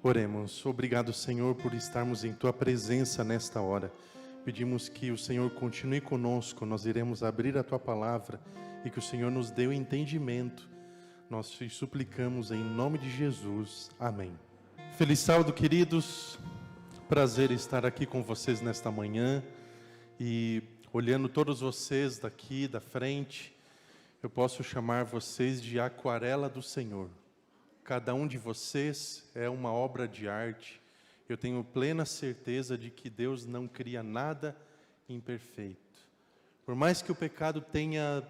Oremos. Obrigado, Senhor, por estarmos em Tua presença nesta hora. Pedimos que o Senhor continue conosco, nós iremos abrir a Tua palavra e que o Senhor nos dê o entendimento. Nós te suplicamos em nome de Jesus. Amém. Feliz sábado, queridos. Prazer estar aqui com vocês nesta manhã e olhando todos vocês daqui da frente, eu posso chamar vocês de aquarela do Senhor. Cada um de vocês é uma obra de arte. Eu tenho plena certeza de que Deus não cria nada imperfeito. Por mais que o pecado tenha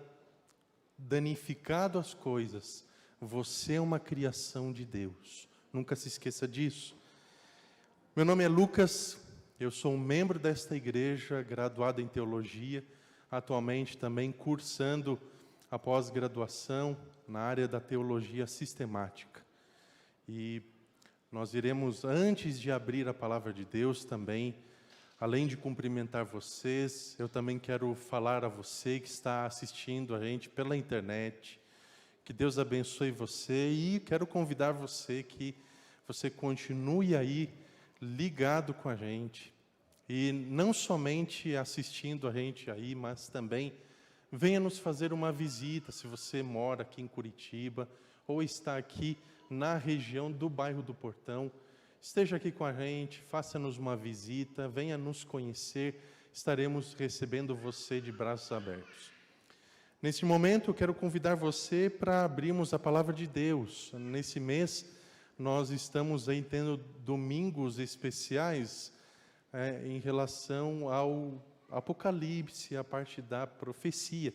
danificado as coisas, você é uma criação de Deus. Nunca se esqueça disso. Meu nome é Lucas, eu sou um membro desta igreja, graduado em teologia, atualmente também cursando a pós-graduação na área da teologia sistemática. E nós iremos, antes de abrir a palavra de Deus também, além de cumprimentar vocês, eu também quero falar a você que está assistindo a gente pela internet, que Deus abençoe você e quero convidar você que você continue aí ligado com a gente. E não somente assistindo a gente aí, mas também venha nos fazer uma visita, se você mora aqui em Curitiba ou está aqui na região do bairro do Portão. Esteja aqui com a gente, faça-nos uma visita, venha nos conhecer, estaremos recebendo você de braços abertos. Nesse momento, eu quero convidar você para abrirmos a palavra de Deus. Nesse mês, nós estamos aí tendo domingos especiais em relação ao Apocalipse, a parte da profecia.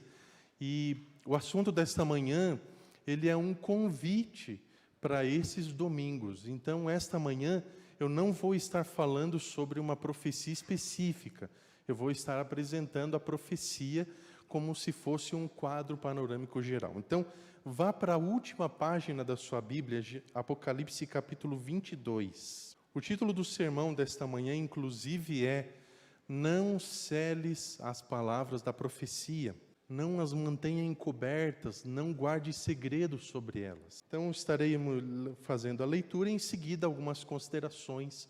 E o assunto desta manhã, ele é um convite para esses domingos. Então, esta manhã, eu não vou estar falando sobre uma profecia específica. Eu vou estar apresentando a profecia como se fosse um quadro panorâmico geral. Então, vá para a última página da sua Bíblia, Apocalipse capítulo 22. O título do sermão desta manhã, inclusive, é "Não celes as palavras da profecia". Não as mantenha encobertas, não guarde segredos sobre elas. Então, estaremos fazendo a leitura e, em seguida, algumas considerações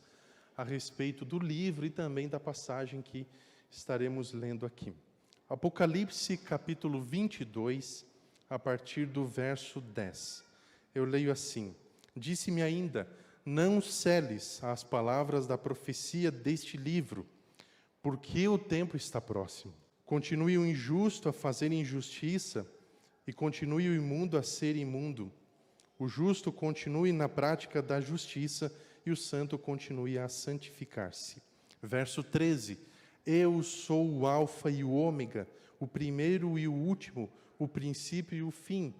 a respeito do livro e também da passagem que estaremos lendo aqui. Apocalipse, capítulo 22, a partir do verso 10. Eu leio assim: "Disse-me ainda, não celes as palavras da profecia deste livro, porque o tempo está próximo. Continue o injusto a fazer injustiça, e continue o imundo a ser imundo. O justo continue na prática da justiça, e o santo continue a santificar-se." Verso 13. "Eu sou o Alfa e o Ômega, o primeiro e o último, o princípio e o fim.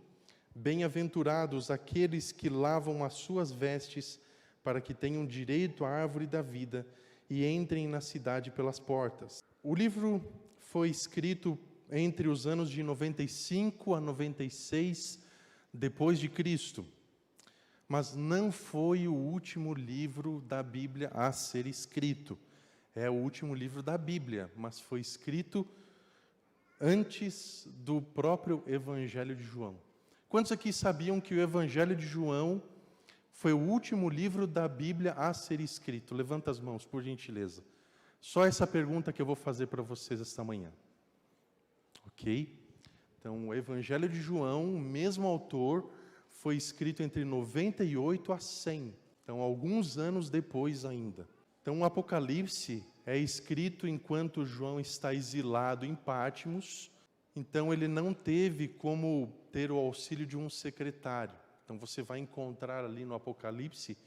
Bem-aventurados aqueles que lavam as suas vestes, para que tenham direito à árvore da vida e entrem na cidade pelas portas." O livro foi escrito entre os anos de 95 a 96 depois de Cristo, mas não foi o último livro da Bíblia a ser escrito. É o último livro da Bíblia, mas foi escrito antes do próprio Evangelho de João. Quantos aqui sabiam que o Evangelho de João foi o último livro da Bíblia a ser escrito? Levanta as mãos, por gentileza. Só essa pergunta que eu vou fazer para vocês esta manhã. Ok? Então, o Evangelho de João, o mesmo autor, foi escrito entre 98 a 100. Então, alguns anos depois ainda. Então, o Apocalipse é escrito enquanto João está exilado em Patmos. Então, ele não teve como ter o auxílio de um secretário. Então, você vai encontrar ali no Apocalipse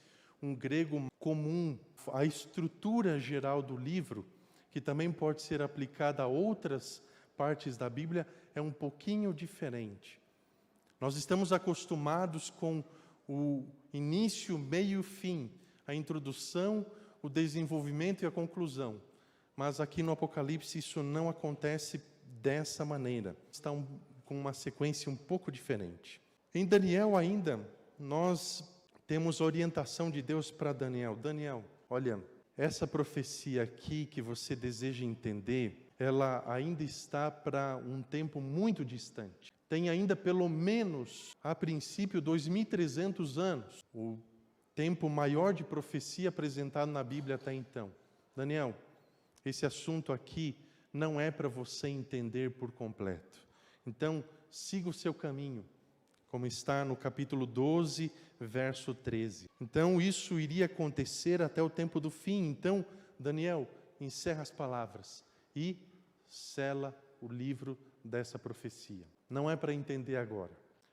um grego comum. A estrutura geral do livro, que também pode ser aplicada a outras partes da Bíblia, é um pouquinho diferente. Nós estamos acostumados com o início, meio e fim, a introdução, o desenvolvimento e a conclusão. Mas aqui no Apocalipse isso não acontece dessa maneira. Está com uma sequência um pouco diferente. Em Daniel ainda, nós temos orientação de Deus para Daniel. Daniel, olha, essa profecia aqui que você deseja entender, ela ainda está para um tempo muito distante. Tem ainda pelo menos, a princípio, 2.300 anos. O tempo maior de profecia apresentado na Bíblia até então. Daniel, esse assunto aqui não é para você entender por completo. Então, siga o seu caminho, como está no capítulo 12, verso 13. Então, isso iria acontecer até o tempo do fim. Então, Daniel, encerra as palavras e sela o livro dessa profecia. Não é para entender agora.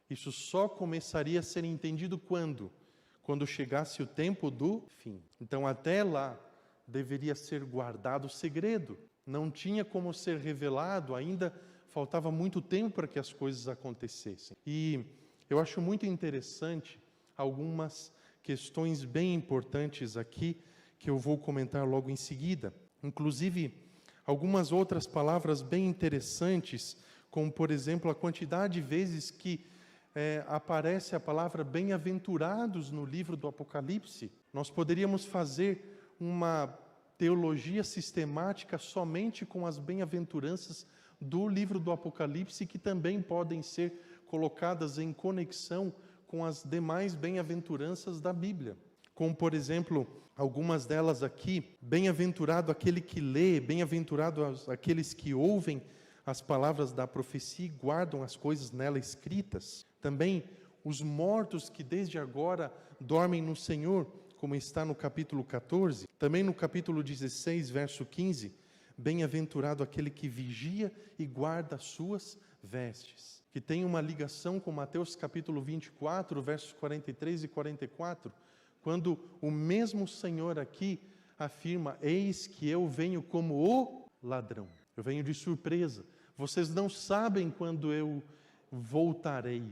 Isso só começaria a ser entendido quando? Quando chegasse o tempo do fim. Então, até lá, deveria ser guardado o segredo. Não tinha como ser revelado, ainda faltava muito tempo para que as coisas acontecessem. E eu acho muito interessante algumas questões bem importantes aqui, que eu vou comentar logo em seguida. Inclusive, algumas outras palavras bem interessantes, como, por exemplo, a quantidade de vezes que aparece a palavra bem-aventurados no livro do Apocalipse. Nós poderíamos fazer uma teologia sistemática somente com as bem-aventuranças do livro do Apocalipse, que também podem ser colocadas em conexão com as demais bem-aventuranças da Bíblia. Como, por exemplo, algumas delas aqui: bem-aventurado aquele que lê, bem-aventurado aqueles que ouvem as palavras da profecia e guardam as coisas nela escritas. Também os mortos que desde agora dormem no Senhor, como está no capítulo 14. Também no capítulo 16, verso 15, bem-aventurado aquele que vigia e guarda as suas vestes, que tem uma ligação com Mateus capítulo 24, versos 43 e 44, quando o mesmo Senhor aqui afirma: eis que eu venho como o ladrão. Eu venho de surpresa. Vocês não sabem quando eu voltarei,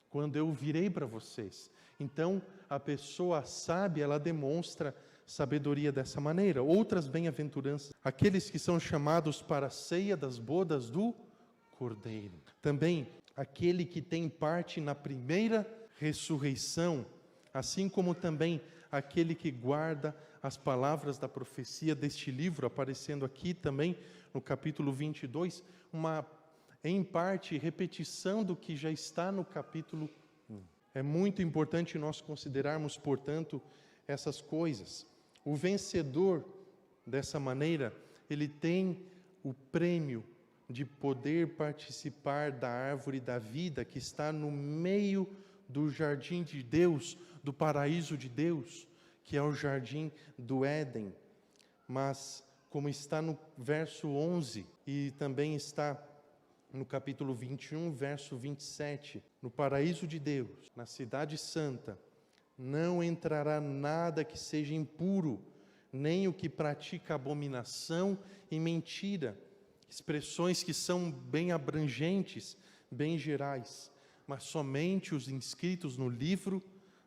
quando eu virei para vocês. Então, a pessoa sábia, ela demonstra sabedoria dessa maneira. Outras bem-aventuranças: aqueles que são chamados para a ceia das bodas do Cordeiro. Também, aquele que tem parte na primeira ressurreição, assim como também aquele que guarda as palavras da profecia deste livro, aparecendo aqui também no capítulo 22, em parte, repetição do que já está no capítulo 1. É muito importante nós considerarmos, portanto, essas coisas. O vencedor, dessa maneira, ele tem o prêmio de poder participar da árvore da vida que está no meio do jardim de Deus, do paraíso de Deus, que é o jardim do Éden. Mas, como está no verso 11 e também está no capítulo 21, verso 27, no paraíso de Deus, na cidade santa, não entrará nada que seja impuro, nem o que pratica abominação e mentira. Expressões que são bem abrangentes, bem gerais, mas somente os inscritos no livro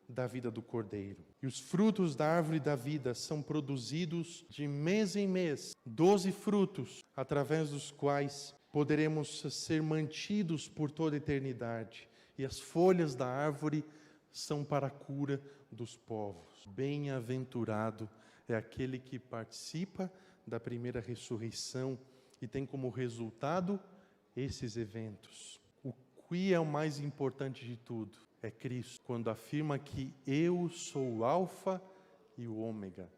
da vida do Cordeiro. E os frutos da árvore da vida são produzidos de mês em mês, 12 frutos, através dos quais poderemos ser mantidos por toda a eternidade. E as folhas da árvore são para a cura dos povos. Bem-aventurado é aquele que participa da primeira ressurreição e tem como resultado esses eventos. O que é o mais importante de tudo? É Cristo, quando afirma que eu sou o Alfa e o Ômega,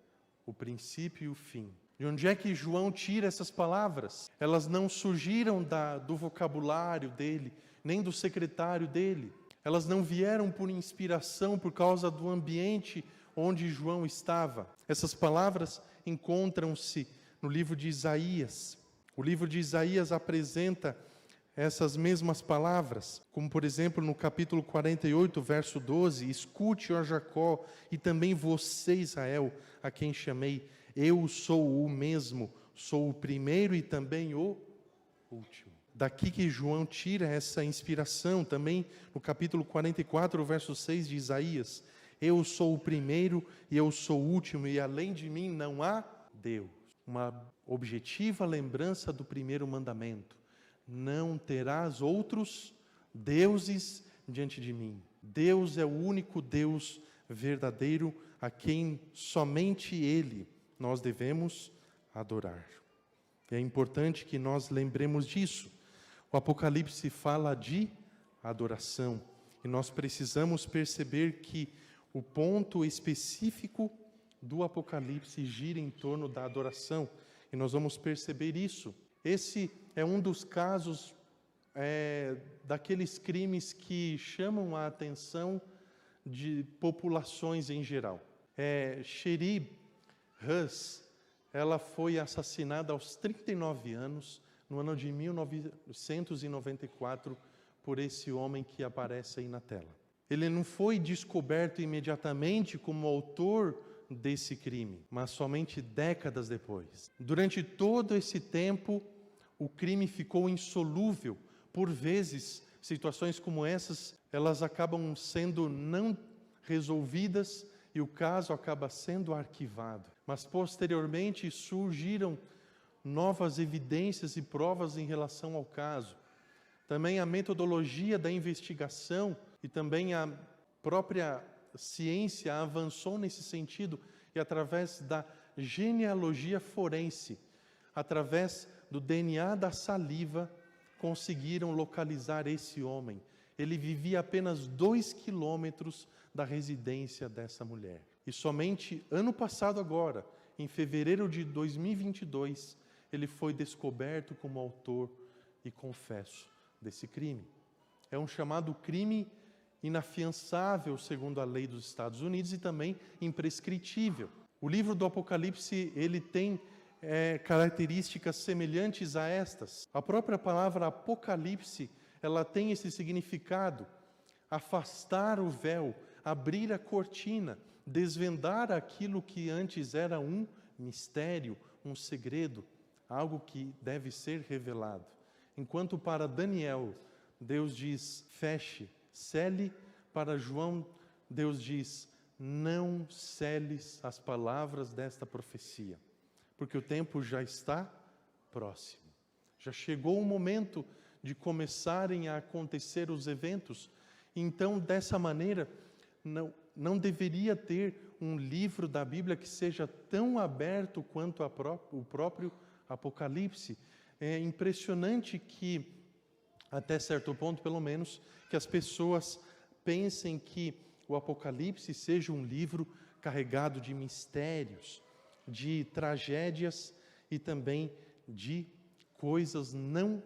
o princípio e o fim. De onde é que João tira essas palavras? Elas não surgiram do vocabulário dele, nem do secretário dele. Elas não vieram por inspiração, por causa do ambiente onde João estava. Essas palavras encontram-se no livro de Isaías. O livro de Isaías apresenta essas mesmas palavras, como por exemplo no capítulo 48, verso 12: escute, ó Jacó, e também você, Israel, a quem chamei, eu sou o mesmo, sou o primeiro e também o último. Daqui que João tira essa inspiração. Também no capítulo 44, verso 6 de Isaías: eu sou o primeiro e eu sou o último, e além de mim não há Deus. Uma objetiva lembrança do primeiro mandamento: não terás outros deuses diante de mim. Deus é o único Deus verdadeiro, a quem somente Ele nós devemos adorar. É importante que nós lembremos disso. O Apocalipse fala de adoração, e nós precisamos perceber que O ponto específico do Apocalipse gira em torno da adoração, e nós vamos perceber isso. Esse é um dos casos daqueles crimes que chamam a atenção de populações em geral. Sheri Hus, ela foi assassinada aos 39 anos, no ano de 1994, por esse homem que aparece aí na tela. Ele não foi descoberto imediatamente como autor desse crime, mas somente décadas depois. Durante todo esse tempo, o crime ficou insolúvel. Por vezes, situações como essas, elas acabam sendo não resolvidas e o caso acaba sendo arquivado. Mas posteriormente surgiram novas evidências e provas em relação ao caso. Também a metodologia da investigação e também a própria ciência avançou nesse sentido, e através da genealogia forense, através do DNA da saliva, conseguiram localizar esse homem. Ele vivia apenas 2 quilômetros da residência dessa mulher. E somente ano passado agora, em fevereiro de 2022, ele foi descoberto como autor e confesso desse crime. É um chamado crime inafiançável segundo a lei dos Estados Unidos e também imprescritível. O livro do Apocalipse, ele tem características semelhantes a estas. A própria palavra Apocalipse, ela tem esse significado: afastar o véu, abrir a cortina, desvendar aquilo que antes era um mistério, um segredo, algo que deve ser revelado. Enquanto para Daniel, Deus diz, feche, cele, para João, Deus diz, não celes as palavras desta profecia, porque o tempo já está próximo. Já chegou o momento de começarem a acontecer os eventos. Então, dessa maneira, não deveria ter um livro da Bíblia que seja tão aberto quanto o próprio Apocalipse. É impressionante que, até certo ponto, pelo menos, que as pessoas pensem que o Apocalipse seja um livro carregado de mistérios, de tragédias e também de coisas não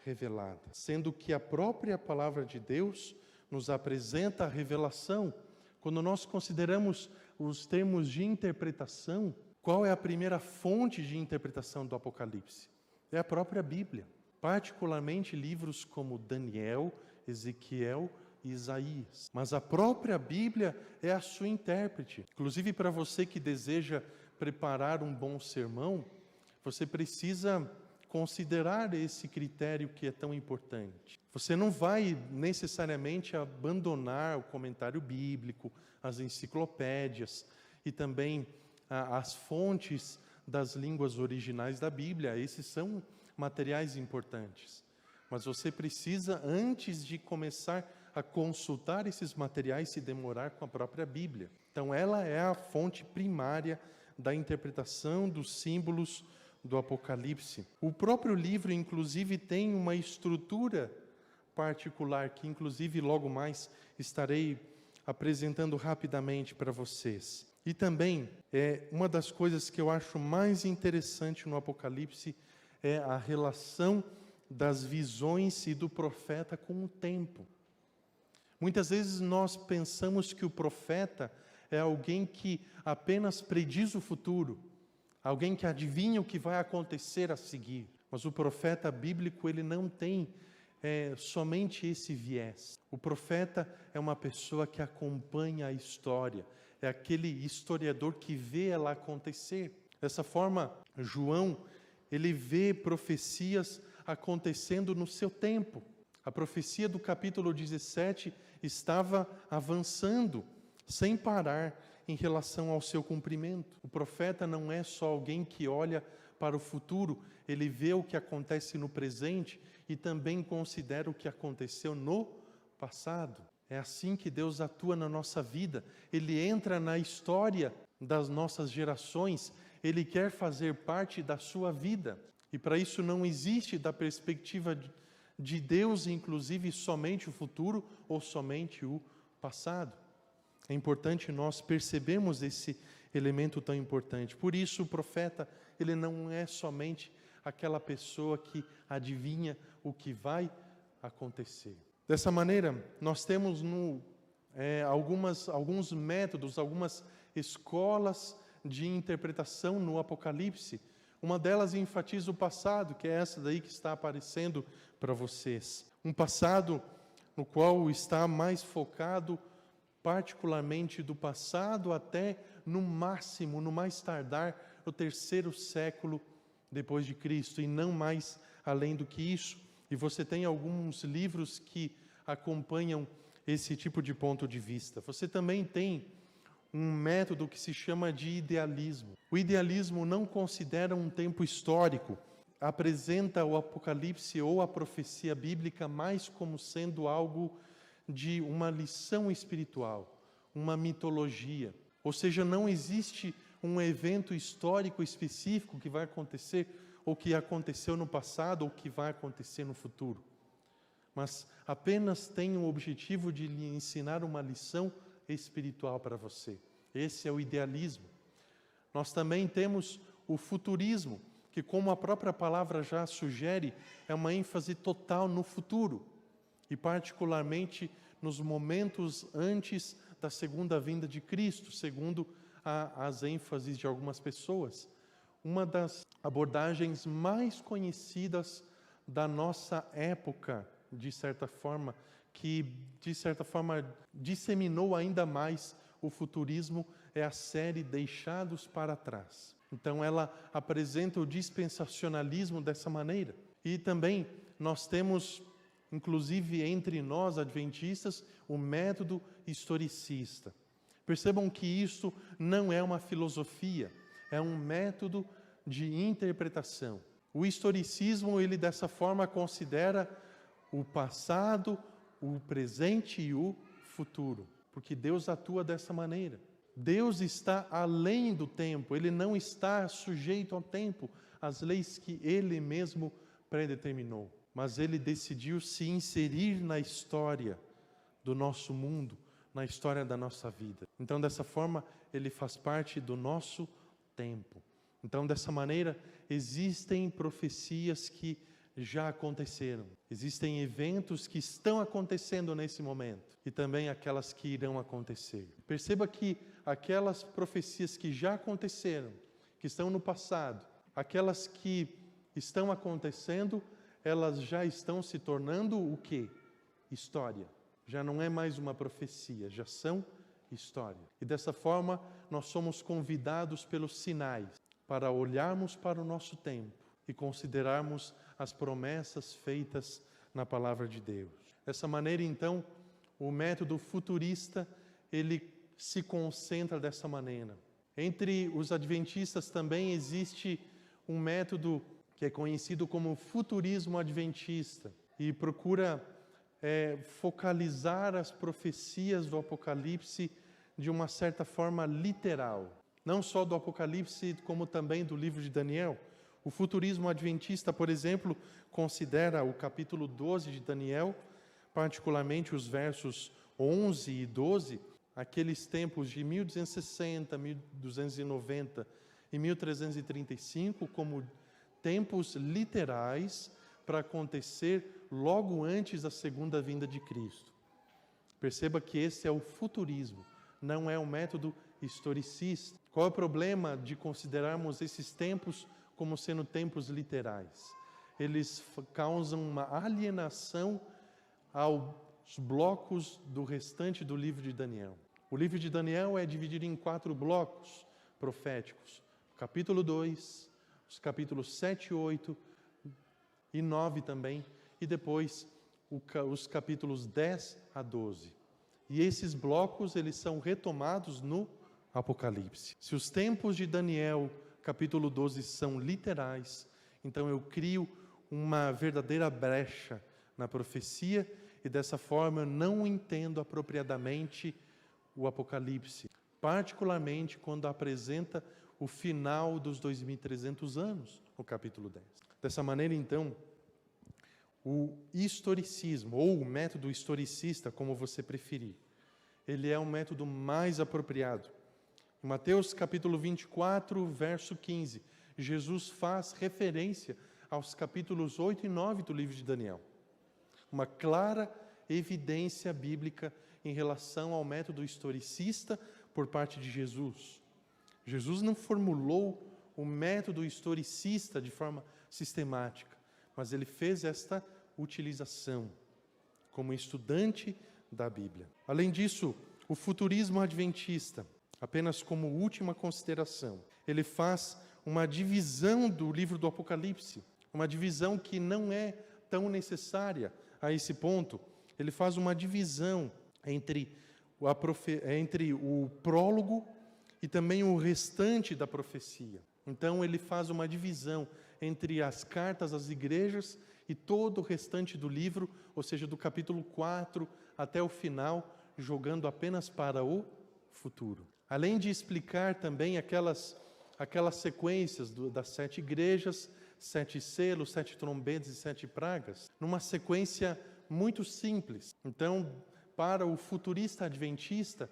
reveladas, sendo que a própria palavra de Deus nos apresenta a revelação. Quando nós consideramos os termos de interpretação, qual é a primeira fonte de interpretação do Apocalipse? É a própria Bíblia, particularmente livros como Daniel, Ezequiel e Isaías. Mas a própria Bíblia é a sua intérprete. Inclusive, para você que deseja preparar um bom sermão, você precisa considerar esse critério que é tão importante. Você não vai necessariamente abandonar o comentário bíblico, as enciclopédias e também as fontes das línguas originais da Bíblia. Esses são materiais importantes. Mas você precisa, antes de começar a consultar esses materiais, se demorar com a própria Bíblia. Então, ela é a fonte primária da interpretação dos símbolos do Apocalipse. O próprio livro, inclusive, tem uma estrutura particular, que inclusive logo mais estarei apresentando rapidamente para vocês. E também, uma das coisas que eu acho mais interessante no Apocalipse é a relação das visões e do profeta com o tempo. Muitas vezes nós pensamos que o profeta é alguém que apenas prediz o futuro, alguém que adivinha o que vai acontecer a seguir. Mas o profeta bíblico, ele não tem somente esse viés. O profeta é uma pessoa que acompanha a história, é aquele historiador que vê ela acontecer. Dessa forma, João, ele vê profecias acontecendo no seu tempo. A profecia do capítulo 17 estava avançando sem parar em relação ao seu cumprimento. O profeta não é só alguém que olha para o futuro, ele vê o que acontece no presente e também considera o que aconteceu no passado. É assim que Deus atua na nossa vida. Ele entra na história das nossas gerações, ele quer fazer parte da sua vida. E para isso não existe, da perspectiva de Deus, inclusive, somente o futuro ou somente o passado. É importante nós percebermos esse elemento tão importante. Por isso, o profeta, ele não é somente aquela pessoa que adivinha o que vai acontecer. Dessa maneira, nós temos alguns métodos, algumas escolas de interpretação no Apocalipse. Uma delas enfatiza o passado, que é essa daí que está aparecendo para vocês. Um passado no qual está mais focado, particularmente do passado até no máximo, no mais tardar, o 3º século depois de Cristo, e não mais além do que isso. E você tem alguns livros que acompanham esse tipo de ponto de vista. Você também tem um método que se chama de idealismo. O idealismo não considera um tempo histórico, apresenta o Apocalipse ou a profecia bíblica mais como sendo algo de uma lição espiritual, uma mitologia. Ou seja, não existe um evento histórico específico que vai acontecer, ou que aconteceu no passado, ou que vai acontecer no futuro. Mas apenas tem o objetivo de lhe ensinar uma lição espiritual para você. Esse é o idealismo. Nós também temos o futurismo, que, como a própria palavra já sugere, é uma ênfase total no futuro, e particularmente nos momentos antes da segunda vinda de Cristo, segundo as ênfases de algumas pessoas. Uma das abordagens mais conhecidas da nossa época, de certa forma, que de certa forma disseminou ainda mais o futurismo, é a série Deixados para Trás. Então ela apresenta o dispensacionalismo dessa maneira. E também nós temos, inclusive entre nós adventistas, o método historicista. Percebam que isso não é uma filosofia, é um método de interpretação. O historicismo, ele dessa forma considera o passado, o presente e o futuro, porque Deus atua dessa maneira. Deus está além do tempo, Ele não está sujeito ao tempo, às leis que Ele mesmo predeterminou. Mas Ele decidiu se inserir na história do nosso mundo, na história da nossa vida. Então, dessa forma, Ele faz parte do nosso tempo. Então, dessa maneira, existem profecias que já aconteceram. Existem eventos que estão acontecendo nesse momento e também aquelas que irão acontecer. Perceba que aquelas profecias que já aconteceram, que estão no passado, aquelas que estão acontecendo, elas já estão se tornando o quê? História. Já não é mais uma profecia, já são história. E dessa forma, nós somos convidados pelos sinais para olharmos para o nosso tempo e considerarmos as promessas feitas na palavra de Deus. Dessa maneira, então, o método futurista, ele se concentra dessa maneira. Entre os adventistas também existe um método que é conhecido como futurismo adventista e procura focalizar as profecias do Apocalipse de uma certa forma literal. Não só do Apocalipse, como também do livro de Daniel. O futurismo adventista, por exemplo, considera o capítulo 12 de Daniel, particularmente os versos 11 e 12, aqueles tempos de 1260, 1290 e 1335, como tempos literais para acontecer logo antes da segunda vinda de Cristo. Perceba que esse é o futurismo, não é um método historicista. Qual é o problema de considerarmos esses tempos como sendo tempos literais? Eles causam uma alienação aos blocos do restante do livro de Daniel. O livro de Daniel é dividido em 4 blocos proféticos. Capítulo 2, os capítulos 7, 8 e 9 também, e depois os capítulos 10 a 12. E esses blocos, eles são retomados no Apocalipse. Se os tempos de Daniel, capítulo 12, são literais, então eu crio uma verdadeira brecha na profecia e dessa forma eu não entendo apropriadamente o Apocalipse, particularmente quando apresenta o final dos 2.300 anos, no capítulo 10. Dessa maneira, então, o historicismo, ou o método historicista, como você preferir, ele é um método mais apropriado. Em Mateus capítulo 24, verso 15, Jesus faz referência aos capítulos 8 e 9 do livro de Daniel. Uma clara evidência bíblica em relação ao método historicista por parte de Jesus. Jesus não formulou o método historicista de forma sistemática, mas ele fez esta utilização como estudante da Bíblia. Além disso, o futurismo adventista, apenas como última consideração, ele faz uma divisão do livro do Apocalipse, uma divisão que não é tão necessária a esse ponto. Ele faz uma divisão entre o prólogo e também o restante da profecia. Então ele faz uma divisão entre as cartas às igrejas e todo o restante do livro, ou seja, do capítulo 4 até o final, jogando apenas para o futuro. Além de explicar também aquelas sequências das 7 igrejas, 7 selos, 7 trombetas e 7 pragas, numa sequência muito simples. Então, para o futurista adventista,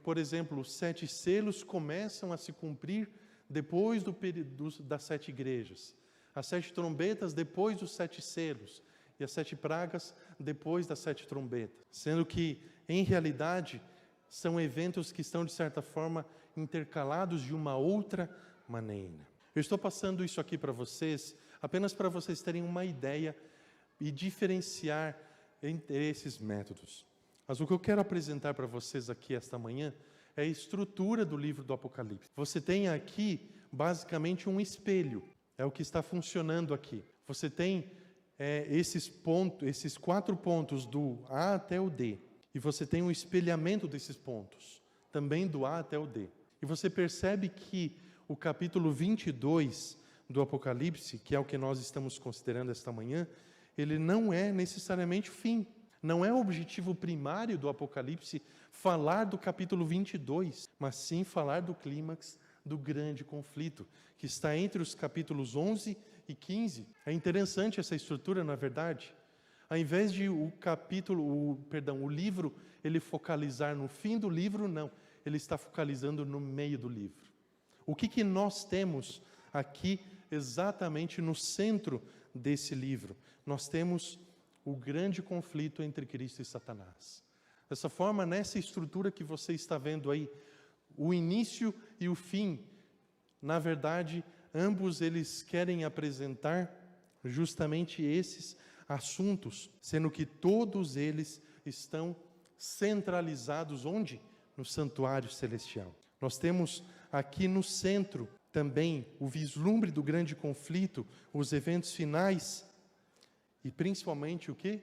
por exemplo, os 7 selos começam a se cumprir depois das 7 igrejas. As 7 trombetas depois dos 7 selos. E as 7 pragas depois das 7 trombetas. Sendo que, em realidade, são eventos que estão, de certa forma, intercalados de uma outra maneira. Eu estou passando isso aqui para vocês, apenas para vocês terem uma ideia e diferenciar entre esses métodos. Mas o que eu quero apresentar para vocês aqui esta manhã é a estrutura do livro do Apocalipse. Você tem aqui, basicamente, um espelho. É o que está funcionando aqui. Você tem esses 4 pontos do A até o D. E você tem um espelhamento desses pontos, também do A até o D. E você percebe que o capítulo 22 do Apocalipse, que é o que nós estamos considerando esta manhã, ele não é necessariamente o fim. Não é o objetivo primário do Apocalipse falar do capítulo 22, mas sim falar do clímax do grande conflito, que está entre os capítulos 11 e 15. É interessante essa estrutura, na verdade. Ao invés de o livro, ele focalizar no fim do livro, não. Ele está focalizando no meio do livro. O que nós temos aqui exatamente no centro desse livro? Nós temos o grande conflito entre Cristo e Satanás. Dessa forma, nessa estrutura que você está vendo aí, o início e o fim, na verdade, ambos eles querem apresentar justamente esses assuntos, sendo que todos eles estão centralizados onde? No santuário celestial. Nós temos aqui no centro também o vislumbre do grande conflito, os eventos finais e principalmente o quê?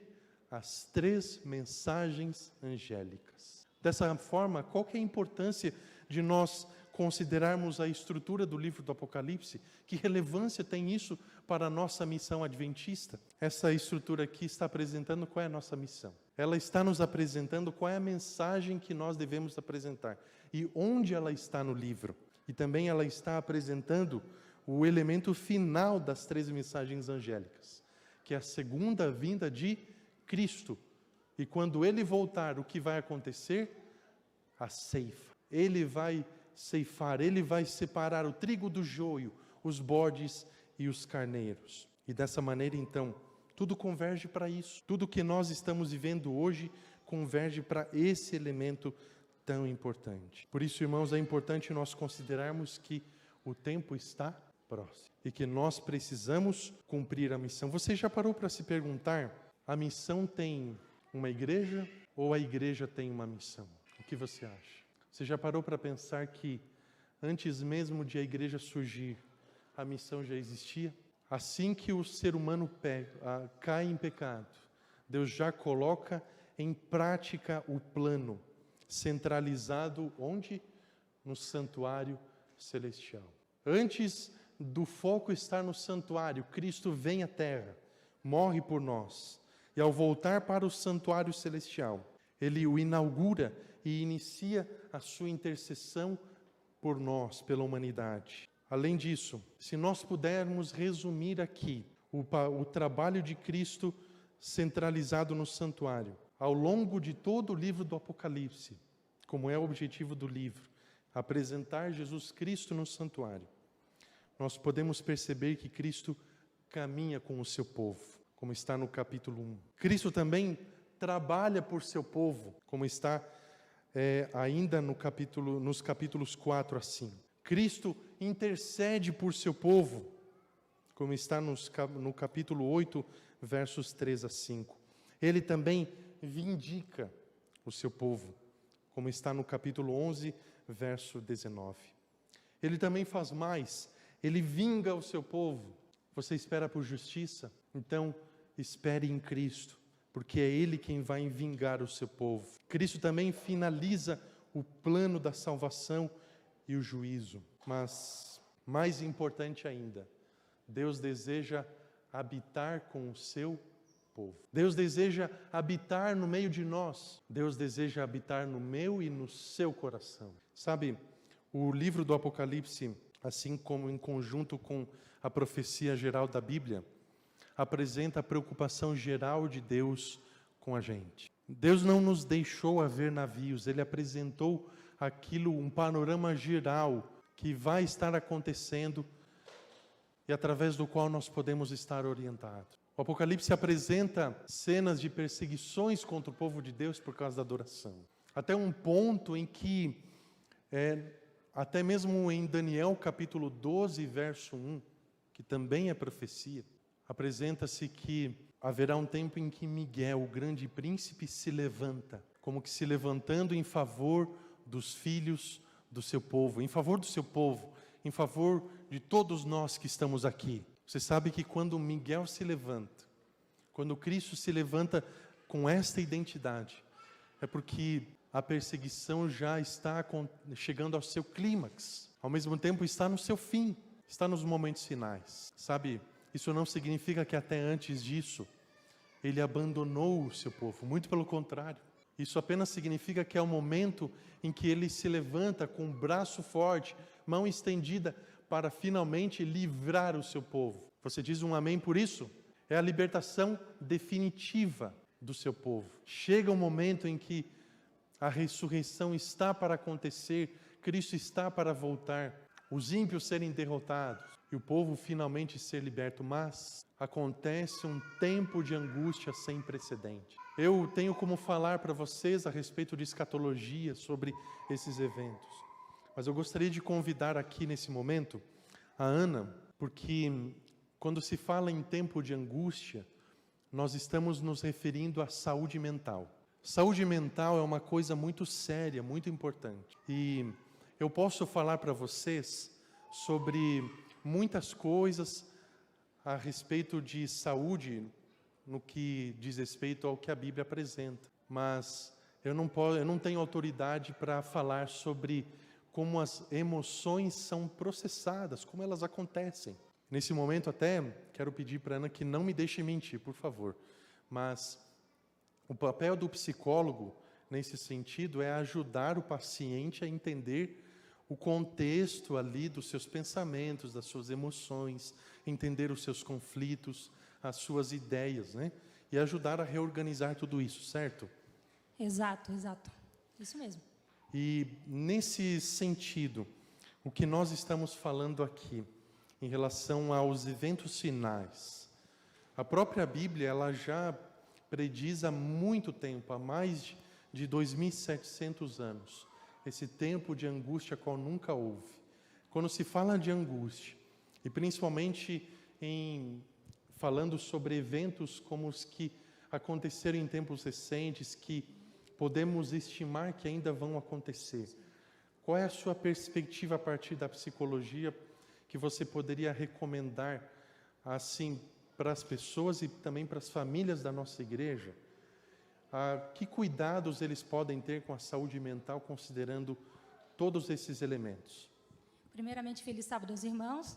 As 3 mensagens angélicas. Dessa forma, qual que é a importância de nós considerarmos a estrutura do livro do Apocalipse? Que relevância tem isso para a nossa missão adventista? Essa estrutura aqui está apresentando qual é a nossa missão. Ela está nos apresentando qual é a mensagem que nós devemos apresentar e onde ela está no livro. E também ela está apresentando o elemento final das 3 mensagens angélicas, que é a segunda vinda de Cristo. E quando Ele voltar, o que vai acontecer? A ceifa. Ele vai ceifar, Ele vai separar o trigo do joio, os bodes e os carneiros. E dessa maneira, então, tudo converge para isso. Tudo que nós estamos vivendo hoje converge para esse elemento tão importante. Por isso, irmãos, é importante nós considerarmos que o tempo está próximo e que nós precisamos cumprir a missão. Você já parou para se perguntar, a missão tem uma igreja ou a igreja tem uma missão? O que você acha? Você já parou para pensar que antes mesmo de a igreja surgir, a missão já existia? Assim que o ser humano cai em pecado, Deus já coloca em prática o plano centralizado onde? No santuário celestial. Antes do foco estar no santuário, Cristo vem à terra, morre por nós. E ao voltar para o santuário celestial, Ele o inaugura e inicia a sua intercessão por nós, pela humanidade. Além disso, se nós pudermos resumir aqui o trabalho de Cristo centralizado no santuário, ao longo de todo o livro do Apocalipse, como é o objetivo do livro, apresentar Jesus Cristo no santuário, nós podemos perceber que Cristo caminha com o seu povo, como está no capítulo 1. Cristo também trabalha por seu povo, como está ainda nos capítulos 4 a 5. Cristo intercede por seu povo, como está no capítulo 8, versos 3 a 5. Ele também vindica o seu povo, como está no capítulo 11, verso 19. Ele também faz mais, ele vinga o seu povo. Você espera por justiça? Então, espere em Cristo, porque é Ele quem vai vingar o seu povo. Cristo também finaliza o plano da salvação e o juízo. Mas, mais importante ainda, Deus deseja habitar com o seu povo. Deus deseja habitar no meio de nós. Deus deseja habitar no meu e no seu coração. Sabe, o livro do Apocalipse, assim como em conjunto com a profecia geral da Bíblia, apresenta a preocupação geral de Deus com a gente. Deus não nos deixou a ver navios, Ele apresentou um panorama geral que vai estar acontecendo e através do qual nós podemos estar orientados. O Apocalipse apresenta cenas de perseguições contra o povo de Deus por causa da adoração. Até um ponto em que, até mesmo em Daniel capítulo 12, verso 1, que também é profecia, apresenta-se que haverá um tempo em que Miguel, o grande príncipe, se levanta, como que se levantando em favor dos filhos do seu povo, em favor do seu povo, em favor de todos nós que estamos aqui. Você sabe que quando Miguel se levanta, quando Cristo se levanta com esta identidade, é porque a perseguição já está chegando ao seu clímax, ao mesmo tempo está no seu fim, está nos momentos finais. Sabe, isso não significa que até antes disso, ele abandonou o seu povo, muito pelo contrário. Isso apenas significa que é o momento em que ele se levanta com o braço forte, mão estendida, para finalmente livrar o seu povo. Você diz um amém por isso? É a libertação definitiva do seu povo. Chega um momento em que a ressurreição está para acontecer, Cristo está para voltar, os ímpios serem derrotados e o povo finalmente ser liberto. Mas acontece um tempo de angústia sem precedente. Eu tenho como falar para vocês a respeito de escatologia sobre esses eventos. Mas eu gostaria de convidar aqui nesse momento a Ana, porque quando se fala em tempo de angústia, nós estamos nos referindo à saúde mental. Saúde mental é uma coisa muito séria, muito importante. E eu posso falar para vocês sobre muitas coisas a respeito de saúde, no que diz respeito ao que a Bíblia apresenta. Mas eu não tenho autoridade para falar sobre como as emoções são processadas, como elas acontecem. Nesse momento até quero pedir para a Ana que não me deixe mentir, por favor. Mas o papel do psicólogo, nesse sentido, é ajudar o paciente a entender o contexto ali dos seus pensamentos, das suas emoções, entender os seus conflitos, as suas ideias, né? E ajudar a reorganizar tudo isso, certo? Exato. Isso mesmo. E nesse sentido, o que nós estamos falando aqui, em relação aos eventos finais, a própria Bíblia, ela já prediz há muito tempo, há mais de 2.700 anos, esse tempo de angústia qual nunca houve. Quando se fala de angústia, e principalmente falando sobre eventos como os que aconteceram em tempos recentes, que podemos estimar que ainda vão acontecer. Qual é a sua perspectiva a partir da psicologia que você poderia recomendar assim para as pessoas e também para as famílias da nossa igreja? Que cuidados eles podem ter com a saúde mental, considerando todos esses elementos? Primeiramente, feliz sábado aos irmãos.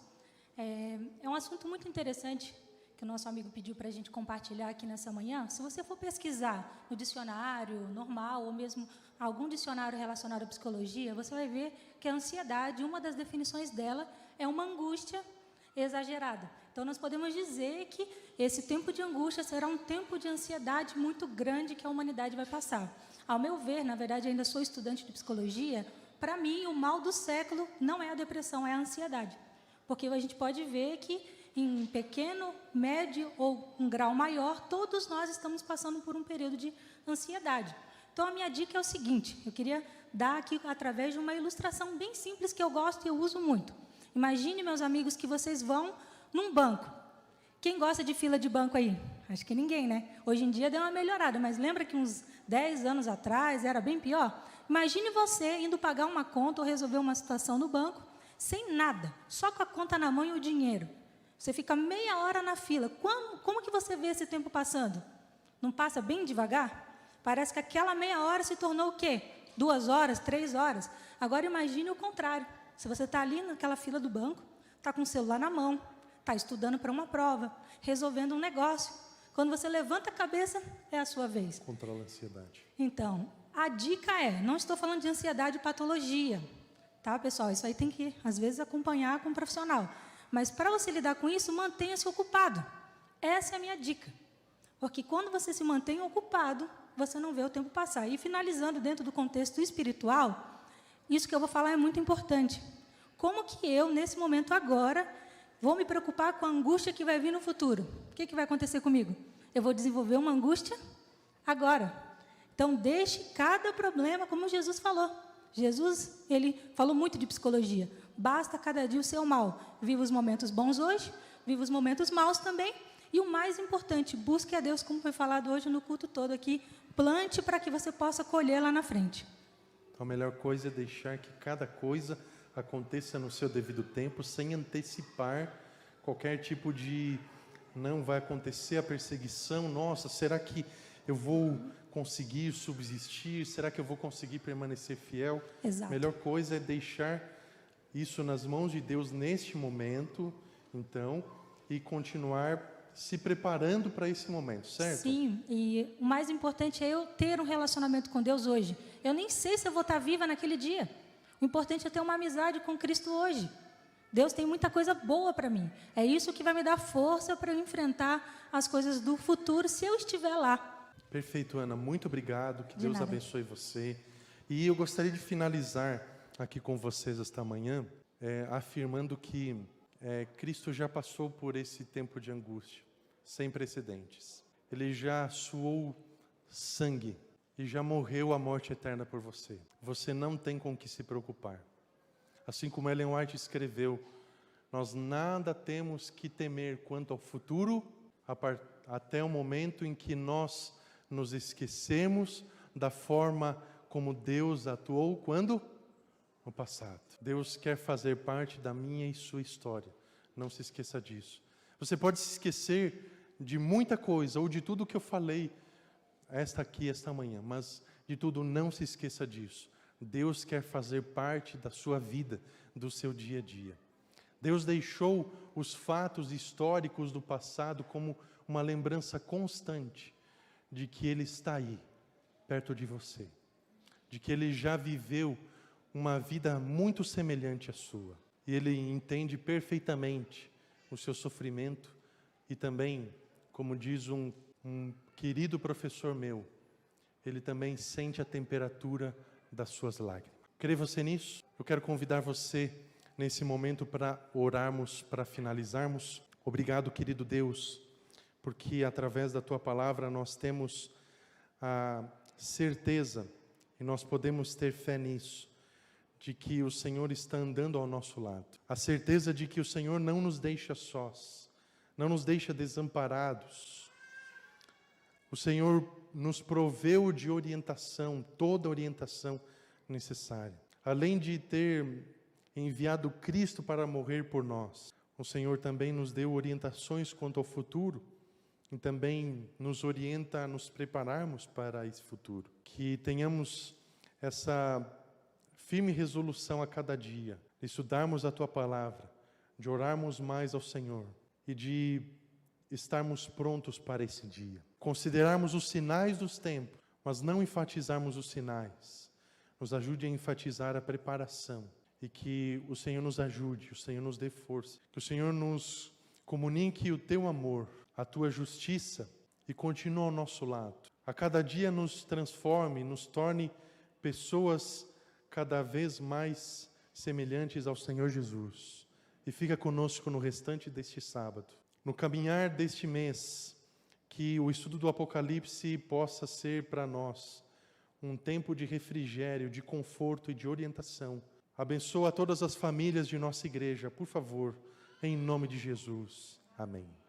É um assunto muito interessante que o nosso amigo pediu para a gente compartilhar aqui nessa manhã. Se você for pesquisar no dicionário normal ou mesmo algum dicionário relacionado à psicologia, você vai ver que a ansiedade, uma das definições dela, é uma angústia exagerada. Então, nós podemos dizer que esse tempo de angústia será um tempo de ansiedade muito grande que a humanidade vai passar. Ao meu ver, na verdade, ainda sou estudante de psicologia, para mim, o mal do século não é a depressão, é a ansiedade. Porque a gente pode ver que, em pequeno, médio ou um grau maior, todos nós estamos passando por um período de ansiedade. Então, a minha dica é o seguinte, eu queria dar aqui através de uma ilustração bem simples que eu gosto e eu uso muito. Imagine, meus amigos, que vocês vão num banco. Quem gosta de fila de banco aí? Acho que ninguém, né? Hoje em dia deu uma melhorada, mas lembra que uns 10 anos atrás era bem pior? Imagine você indo pagar uma conta ou resolver uma situação no banco, sem nada, só com a conta na mão e o dinheiro. Você fica meia hora na fila. Como que você vê esse tempo passando? Não passa bem devagar? Parece que aquela meia hora se tornou o quê? 2 horas, 3 horas. Agora imagine o contrário. Se você está ali naquela fila do banco, está com o celular na mão, está estudando para uma prova, resolvendo um negócio. Quando você levanta a cabeça, é a sua vez. Controla a ansiedade. Então, a dica é, não estou falando de ansiedade e patologia, tá, pessoal? Isso aí tem que, às vezes, acompanhar com um profissional. Mas, para você lidar com isso, mantenha-se ocupado. Essa é a minha dica. Porque quando você se mantém ocupado, você não vê o tempo passar. E, finalizando dentro do contexto espiritual, isso que eu vou falar é muito importante. Como que eu, nesse momento agora, vou me preocupar com a angústia que vai vir no futuro? O que vai acontecer comigo? Eu vou desenvolver uma angústia agora. Então, deixe cada problema, como Jesus falou. Jesus, ele falou muito de psicologia. Basta cada dia o seu mal. Viva os momentos bons hoje, viva os momentos maus também. E o mais importante, busque a Deus, como foi falado hoje no culto todo aqui. Plante para que você possa colher lá na frente. Então, a melhor coisa é deixar que cada coisa aconteça no seu devido tempo, sem antecipar qualquer tipo de... Não vai acontecer a perseguição. Nossa, será que eu vou conseguir subsistir? Será que eu vou conseguir permanecer fiel? Exato. A melhor coisa é deixar isso nas mãos de Deus neste momento, então, e continuar se preparando para esse momento, certo? Sim, e o mais importante é eu ter um relacionamento com Deus hoje. Eu nem sei se eu vou estar viva naquele dia. O importante é ter uma amizade com Cristo hoje. Deus tem muita coisa boa para mim. É isso que vai me dar força para eu enfrentar as coisas do futuro, se eu estiver lá. Perfeito, Ana. Muito obrigado. Que De Deus nada. abençoe você. E eu gostaria de finalizar aqui com vocês esta manhã, afirmando que Cristo já passou por esse tempo de angústia, sem precedentes. Ele já suou sangue e já morreu a morte eterna por você. Você não tem com que se preocupar. Assim como Ellen White escreveu, nós nada temos que temer quanto ao futuro, até o momento em que nós nos esquecemos da forma como Deus atuou quando? No passado. Deus quer fazer parte da minha e sua história. Não se esqueça disso. Você pode se esquecer de muita coisa, ou de tudo que eu falei esta manhã, mas de tudo não se esqueça disso. Deus quer fazer parte da sua vida, do seu dia a dia. Deus deixou os fatos históricos do passado como uma lembrança constante de que Ele está aí, perto de você. De que Ele já viveu uma vida muito semelhante à sua. E Ele entende perfeitamente o seu sofrimento e também, como diz um querido professor meu, Ele também sente a temperatura das suas lágrimas. Crê você nisso? Eu quero convidar você nesse momento para orarmos, para finalizarmos. Obrigado, querido Deus, porque através da Tua palavra nós temos a certeza, e nós podemos ter fé nisso, de que o Senhor está andando ao nosso lado. A certeza de que o Senhor não nos deixa sós, não nos deixa desamparados. O Senhor nos proveu de orientação, toda a orientação necessária. Além de ter enviado Cristo para morrer por nós, o Senhor também nos deu orientações quanto ao futuro e também nos orienta a nos prepararmos para esse futuro. Que tenhamos essa firme resolução a cada dia, de estudarmos a Tua palavra, de orarmos mais ao Senhor e de estarmos prontos para esse dia. Considerarmos os sinais dos tempos, mas não enfatizarmos os sinais. Nos ajude a enfatizar a preparação e que o Senhor nos ajude, o Senhor nos dê força, que o Senhor nos comunique o Teu amor, a Tua justiça e continue ao nosso lado, a cada dia nos transforme, nos torne pessoas cada vez mais semelhantes ao Senhor Jesus. E fica conosco no restante deste sábado. No caminhar deste mês, que o estudo do Apocalipse possa ser para nós um tempo de refrigério, de conforto e de orientação. Abençoa todas as famílias de nossa igreja, por favor, em nome de Jesus. Amém.